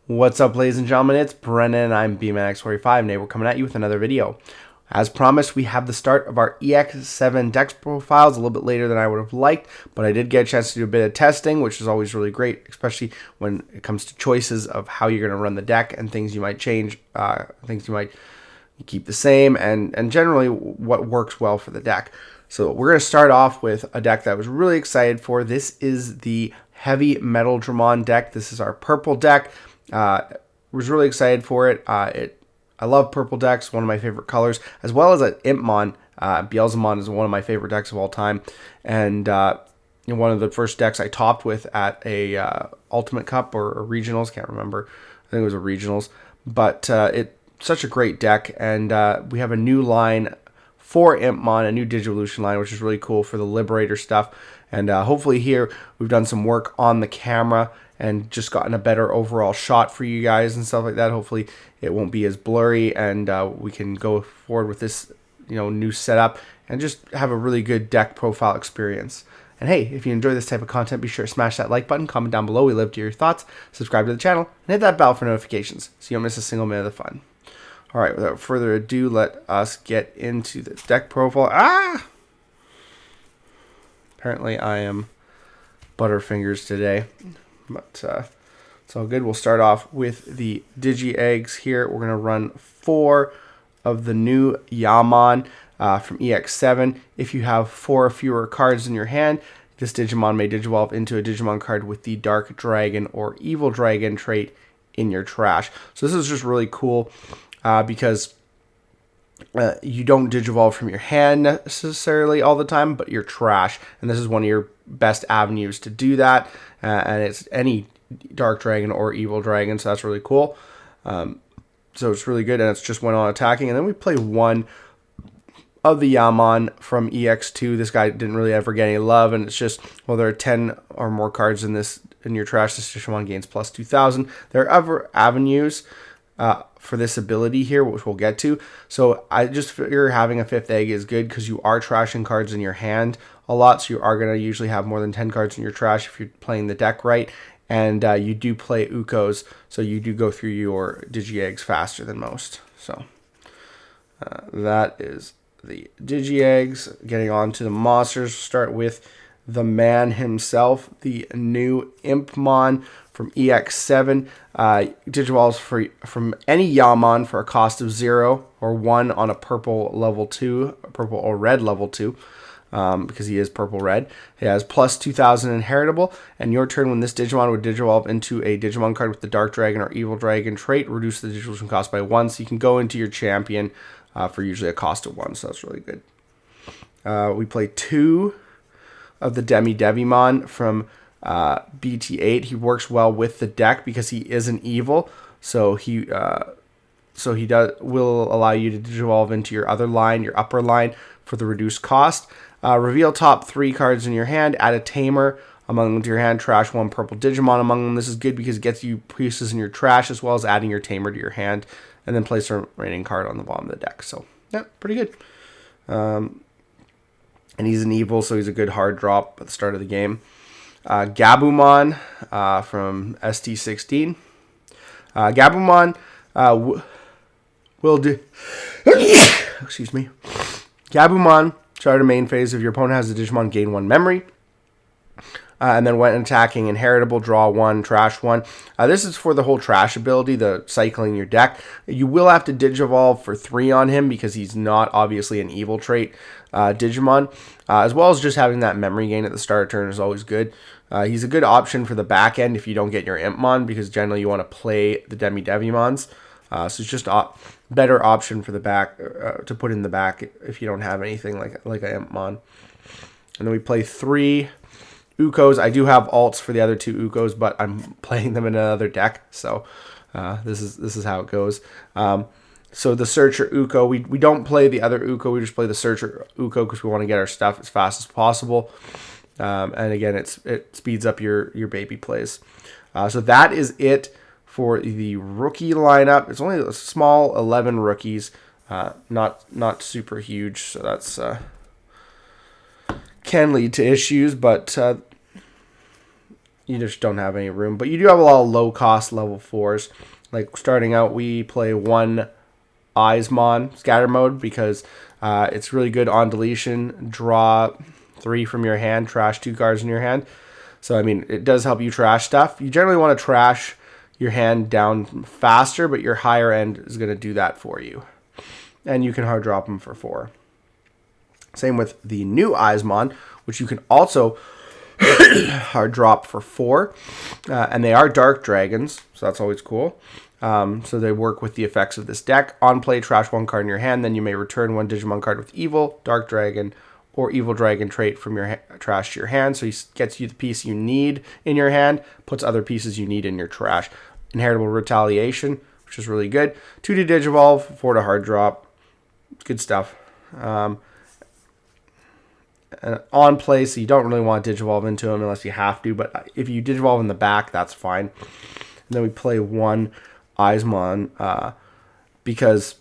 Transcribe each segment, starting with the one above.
What's up, ladies and gentlemen? It's Brennan. I'm BMX45, and today we're coming at you with another video. As promised, we have the start of our EX7 deck profiles a little bit later than I would have liked, but I did get a chance to do a bit of testing, which is always really great, especially when it comes to choices of how you're going to run the deck and things you might change, things you might keep the same, and generally what works well for the deck. So we're going to start off with a deck that I was really excited for. This is the HeavyMetaldramon deck. This is our purple deck. Was really excited for it. I love purple decks, one of my favorite colors, as well as an Impmon. Beelzemon is one of my favorite decks of all time, and one of the first decks I topped with at a Ultimate Cup or regionals. Can't remember. I think it was a regionals, but it's such a great deck, and we have a new line for Impmon, a new Digivolution line, which is really cool for the Liberator stuff. And hopefully here we've done some work on the camera and just gotten a better overall shot for you guys and stuff like that. Hopefully it won't be as blurry, and we can go forward with this new setup and just have a really good deck profile experience. And hey, if you enjoy this type of content, be sure to smash that like button, comment down below. We love to hear your thoughts. Subscribe to the channel and hit that bell for notifications so you don't miss a single minute of the fun. All right, without further ado, let us get into the deck profile. Apparently I am butterfingers today, but it's all good. We'll start off with the Digi Eggs here. We're going to run 4 of the new Yamon from EX7. If you have 4 or fewer cards in your hand, this Digimon may Digivolve into a Digimon card with the Dark Dragon or Evil Dragon trait in your trash. So this is just really cool because you don't Digivolve from your hand necessarily all the time, but your trash. And this is one of your best avenues to do that. And it's any Dark Dragon or Evil Dragon, so that's really cool. So it's really good, and it's just went on attacking. And then we play 1 of the Yamon from EX2. This guy didn't really ever get any love, and it's just, well, there are 10 or more cards in your trash. This Digimon gains plus 2,000. There are other avenues for this ability here, which we'll get to. So I just figure having a 5th egg is good because you are trashing cards in your hand a lot. So you are going to usually have more than 10 cards in your trash if you're playing the deck right. And you do play Ukos, so you do go through your Digi Eggs faster than most. So that is the Digi Eggs. Getting on to the monsters, start with the man himself, the new Impmon from EX7. Digivolves from any Yamon for a cost of 0 or 1 on a purple level 2, purple or red level 2. Because he is purple-red. He has plus 2,000 inheritable, and your turn when this Digimon would Digivolve into a Digimon card with the Dark Dragon or Evil Dragon trait, reduce the Digivolution cost by 1, so you can go into your champion for usually a cost of 1, so that's really good. We play 2 of the Devimon from BT8. He works well with the deck because he is an evil, so he will allow you to Digivolve into your other line, your upper line, for the reduced cost. Reveal top 3 cards in your hand. Add a Tamer among them to your hand. Trash 1 purple Digimon among them. This is good because it gets you pieces in your trash as well as adding your Tamer to your hand. And then place a remaining card on the bottom of the deck. So, yeah, pretty good. And he's an evil, so he's a good hard drop at the start of the game. Gabumon from ST16. Gabumon will do... Excuse me. Gabumon, start a main phase. If your opponent has a Digimon, gain 1 memory. And then when attacking, inheritable, draw 1, trash 1. This is for the whole trash ability, the cycling your deck. You will have to Digivolve for 3 on him because he's not obviously an evil trait Digimon. As well as just having that memory gain at the start of turn is always good. He's a good option for the back end if you don't get your Impmon, because generally you want to play the Devimons. So it's just a better option for the back to put in the back if you don't have anything like a Impmon. And then we play 3 Ukos. I do have alts for the other 2 Ukos, but I'm playing them in another deck, so this is how it goes. So the Searcher Uko, we don't play the other Uko, we just play the Searcher Uko because we want to get our stuff as fast as possible. And again, it speeds up your baby plays. So that is it for the rookie lineup. It's only a small 11 rookies, not super huge, so that's can lead to issues, but you just don't have any room. But you do have a lot of low-cost level 4s. Like starting out, we play 1 Impmon scatter mode because it's really good on deletion. Draw 3 from your hand, trash 2 cards in your hand. So, I mean, it does help you trash stuff. You generally want to trash your hand down faster, but your higher end is going to do that for you. And you can hard drop them for 4. Same with the new Impmon, which you can also hard drop for 4. And they are dark dragons, so that's always cool. So they work with the effects of this deck. On play, trash 1 card in your hand, then you may return 1 Digimon card with evil, dark dragon, or evil dragon trait from your trash to your hand. So he gets you the piece you need in your hand, puts other pieces you need in your trash. Inheritable retaliation, which is really good. 2 to Digivolve, 4 to hard drop. Good stuff. And on play, so you don't really want to Digivolve into him unless you have to, but if you Digivolve in the back, that's fine. And then we play 1 Impmon because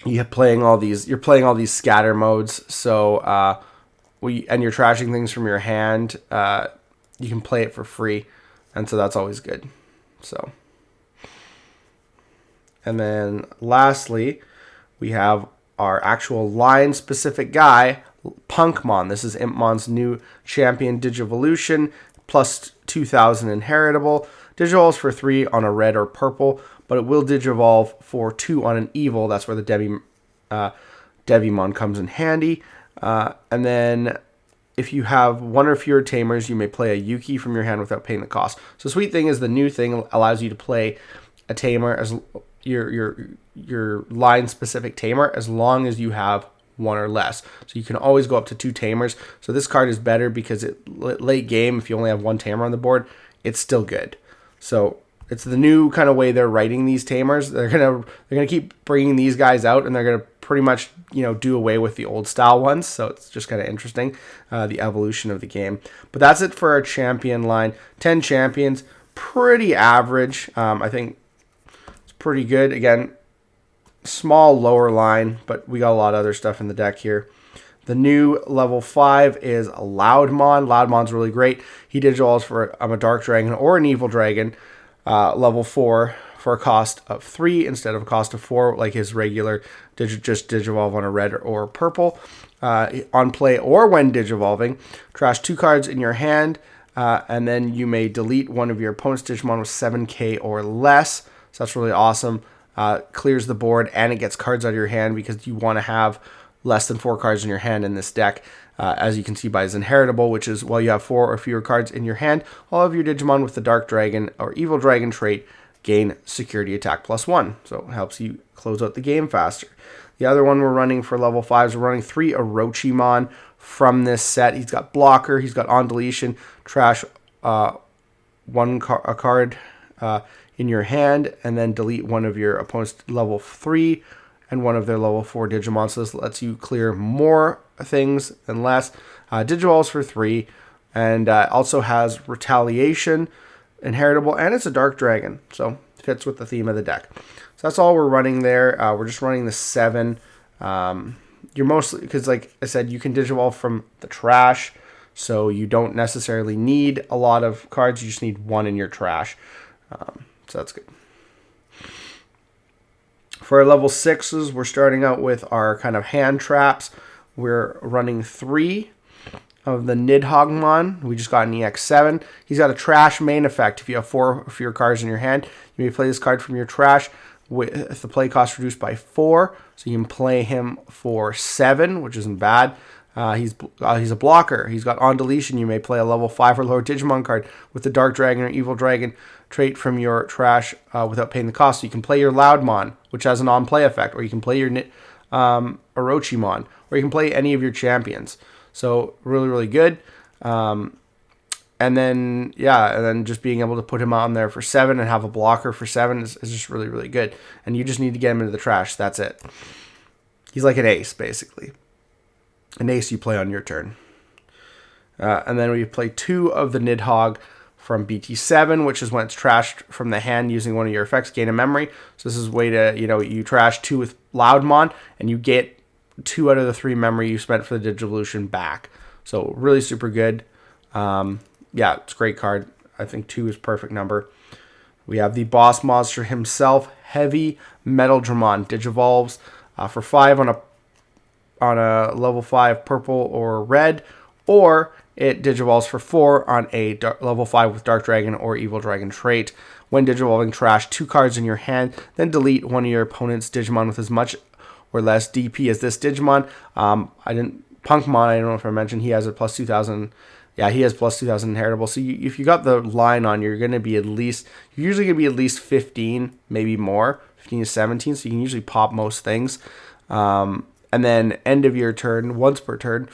you're playing all these scatter modes, so and you're trashing things from your hand, you can play it for free, and so that's always good. So, and then lastly, we have our actual line specific guy, Punkmon. This is Impmon's new champion Digivolution, plus 2,000 inheritable. Digivolves for 3 on a red or purple, but it will Digivolve for 2 on an evil. That's where the Devimon comes in handy. And then if you have 1 or fewer tamers, you may play a Yuki from your hand without paying the cost. So the sweet thing is the new thing allows you to play a tamer as your line specific tamer as long as you have 1 or less. So you can always go up to 2 tamers. So this card is better because late game, if you only have 1 tamer on the board, it's still good. So it's the new kind of way they're writing these tamers. They're gonna keep bringing these guys out, and they're gonna pretty much do away with the old style ones. So it's just kind of interesting, the evolution of the game. But that's it for our champion line. 10 champions, pretty average. I think it's pretty good. Again, small lower line, but we got a lot of other stuff in the deck here. The new level 5 is Loudmon. Loudmon's really great. He Digivolves for a dark dragon or an evil dragon, level 4 for a cost of 3 instead of a cost of 4, like his regular just Digivolve on a red or purple. On play or when Digivolving, trash 2 cards in your hand, and then you may delete 1 of your opponent's Digimon with 7k or less. So that's really awesome. Clears the board, and it gets cards out of your hand because you want to have less than 4 cards in your hand in this deck, as you can see by his inheritable, which is while you have 4 or fewer cards in your hand, all of your Digimon with the Dark Dragon or Evil Dragon trait gain security attack +1. So it helps you close out the game faster. The other one we're running for level 5s, we're running 3 Orochimon from this set. He's got blocker, he's got on deletion, trash a card in your hand, and then delete 1 of your opponent's level 3 and 1 of their level 4 Digimon. So this lets you clear more things than less. Digivolves for 3, and also has retaliation, inheritable, and it's a dark dragon. So it fits with the theme of the deck. So that's all we're running there. We're just running the 7. You're mostly, because like I said, you can Digivolve from the trash, so you don't necessarily need a lot of cards. You just need 1 in your trash. So that's good. For our level 6s, we're starting out with our kind of hand traps. We're running 3 of the Nidhoggmon. We just got an EX7. He's got a trash main effect. If you have 4 or fewer cards in your hand, you may play this card from your trash with the play cost reduced by 4. So you can play him for 7, which isn't bad. He's a blocker. He's got on deletion. You may play a level 5 or lower Digimon card with the Dark Dragon or Evil Dragon trait from your trash without paying the cost. So you can play your Loudmon, which has an on-play effect, or you can play your Orochimon, or you can play any of your champions. So really, really good. And then just being able to put him on there for 7 and have a blocker for 7 is just really, really good. And you just need to get him into the trash. That's it. He's like an ace, basically. An ace you play on your turn. And then we play 2 of the Nidhogg from BT7, which is when it's trashed from the hand using one of your effects, gain a memory. So this is a way to, you trash 2 with Loudmon, and you get 2 out of the 3 memory you spent for the Digivolution back. So really super good. yeah, it's a great card. I think 2 is perfect number. We have the boss monster himself, HeavyMetaldramon. Digivolves for 5 on a level 5 purple or red, or it digivolves for 4 on a level 5 with Dark Dragon or Evil Dragon trait. When digivolving, trash 2 cards in your hand, then delete one of your opponent's Digimon with as much or less DP as this Digimon. Punkmon, I don't know if I mentioned, he has a plus 2,000. Yeah, he has plus 2,000 inheritable. So if you got the line on, you're going to be you're usually going to be at least 15, maybe more, 15 to 17. So you can usually pop most things. And then end of your turn, once per turn,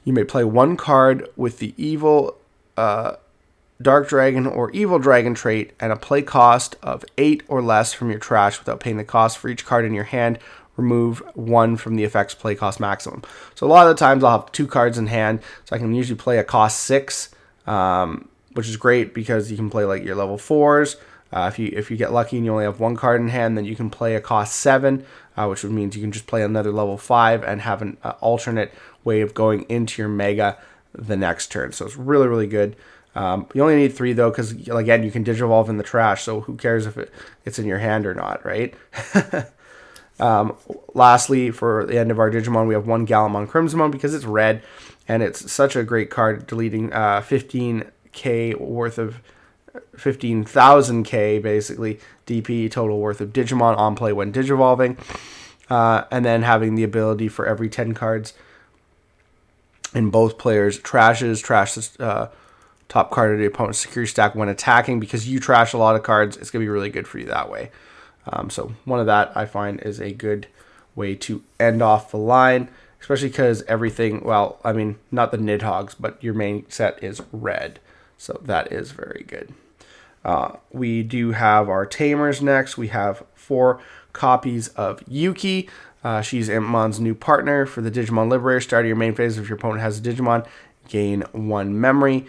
you may play 1 card with the evil Dark Dragon or Evil Dragon trait and a play cost of 8 or less from your trash without paying the cost for each card in your hand. Remove 1 from the effect's play cost maximum. So a lot of the times I'll have 2 cards in hand, so I can usually play a cost 6, which is great because you can play like your level 4s. If you get lucky and you only have 1 card in hand, then you can play a cost 7, which would mean you can just play another level 5 and have an alternate way of going into your mega the next turn. So it's really, really good. You only need 3 though, because again, you can Digivolve in the trash, so who cares if it's in your hand or not, right? Lastly, for the end of our Digimon, we have 1 Gallimon Crimsonmon because it's red, and it's such a great card, deleting 15k worth of 15,000k basically DP total worth of Digimon on play when Digivolving, and then having the ability for every 10 cards in both players trash this top card of the opponent's security stack when attacking. Because you trash a lot of cards, it's gonna be really good for you that way. So one of that I find is a good way to end off the line, especially because everything, well, I mean, not the Nidhogg's, but your main set is red. So that is very good. We do have our Tamers next. We have 4 copies of Yuki. She's Impmon's new partner for the Digimon Liberator. Start of your main phase, if your opponent has a Digimon, gain 1 memory.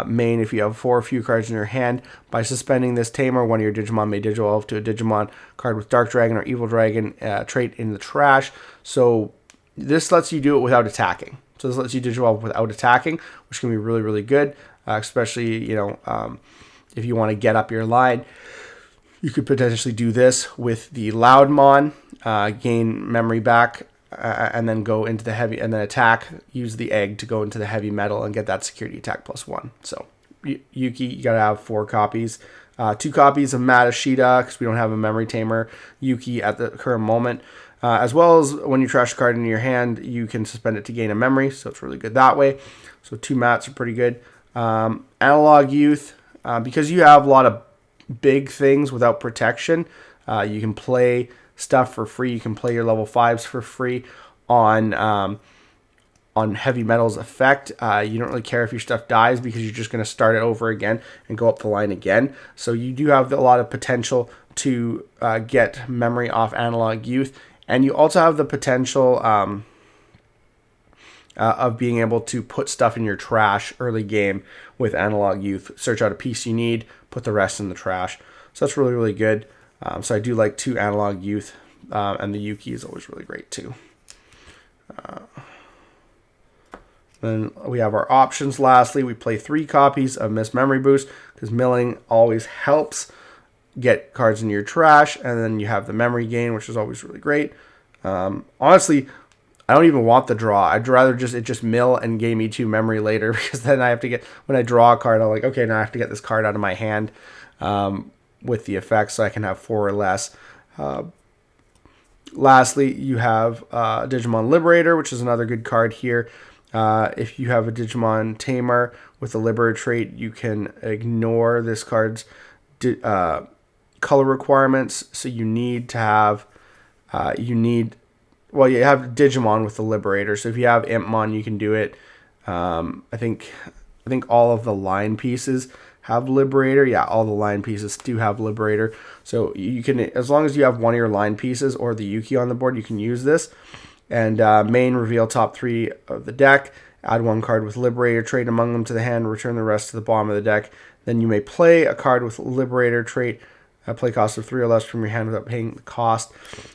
Main, if you have 4 or few cards in your hand, by suspending this Tamer, one of your Digimon may Digivolve to a Digimon card with Dark Dragon or Evil Dragon trait in the trash. So this lets you do it without attacking. So this lets you Digivolve without attacking, which can be really, really good, especially, if you want to get up your line. You could potentially do this with the Loudmon, gain memory back, and then go into the heavy, and then attack, use the egg to go into the heavy metal and get that security attack +1. So Yuki, you gotta have 4 copies. 2 copies of Matashita, because we don't have a memory tamer Yuki at the current moment. As well as when you trash a card into your hand, you can suspend it to gain a memory, so it's really good that way. So 2 mats are pretty good. Analog Youth, because you have a lot of big things without protection, you can play stuff for free. You can play your level 5s for free on Heavy Metal's effect. You don't really care if your stuff dies because you're just going to start it over again and go up the line again. So you do have a lot of potential to get memory off Analog Youth. And you also have the potential of being able to put stuff in your trash early game with Analog Youth. Search out a piece you need, put the rest in the trash. So that's really, really good. So I do like 2 Analog Youth, and the Yuki is always really great too. Then we have our options. Lastly, we play 3 copies of Miss Memory Boost, because milling always helps get cards in your trash, and then you have the memory gain, which is always really great. Honestly, I don't even want the draw. I'd rather it just mill and gain me 2 memory later, because then I have to when I draw a card, I'm like, okay, now I have to get this card out of my hand with the effects, so I can have 4 or less. Lastly, you have Digimon Liberator, which is another good card here. If you have a Digimon Tamer with a Liberator trait, you can ignore this card's color requirements. So you need to have, you have Digimon with the Liberator. So if you have Impmon, you can do it. I think all of the line pieces have Liberator. Yeah, all the line pieces do have Liberator. So you can, as long as you have one of your line pieces or the Yuki on the board, you can use this. And main, reveal top 3 of the deck. Add 1 card with Liberator trait among them to the hand. Return the rest to the bottom of the deck. Then you may play a card with Liberator trait. Play cost of 3 or less from your hand without paying the cost.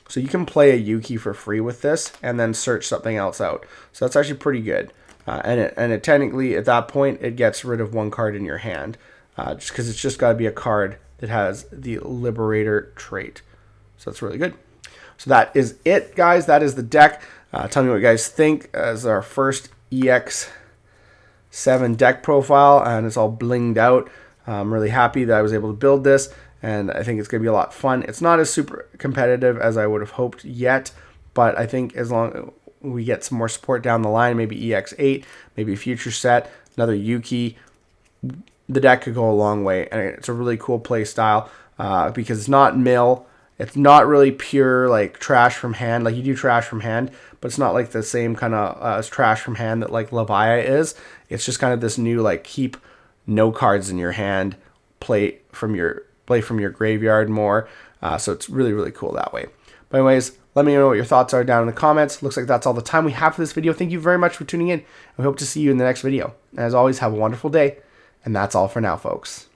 So you can play a Yuki for free with this and then search something else out. So that's actually pretty good. and it technically at that point it gets rid of 1 card in your hand, just because it's just got to be a card that has the Liberator trait. So that's really good. So that is it, guys. That is the deck. Tell me what you guys think as our first EX7 deck profile, and it's all blinged out. I'm really happy that I was able to build this, and I think it's going to be a lot of fun. It's not as super competitive as I would have hoped yet, but I think as long we get some more support down the line, maybe EX8, maybe a future set, another Yuki, the deck could go a long way. And it's a really cool play style because it's not mill. It's not really pure like trash from hand. Like you do trash from hand, but it's not like the same kind of trash from hand that like Leviah is. It's just kind of this new like keep no cards in your hand, play from your graveyard more. So it's really, really cool that way. But anyways, let me know what your thoughts are down in the comments. Looks like that's all the time we have for this video. Thank you very much for tuning in. We hope to see you in the next video. And as always, have a wonderful day. And that's all for now, folks.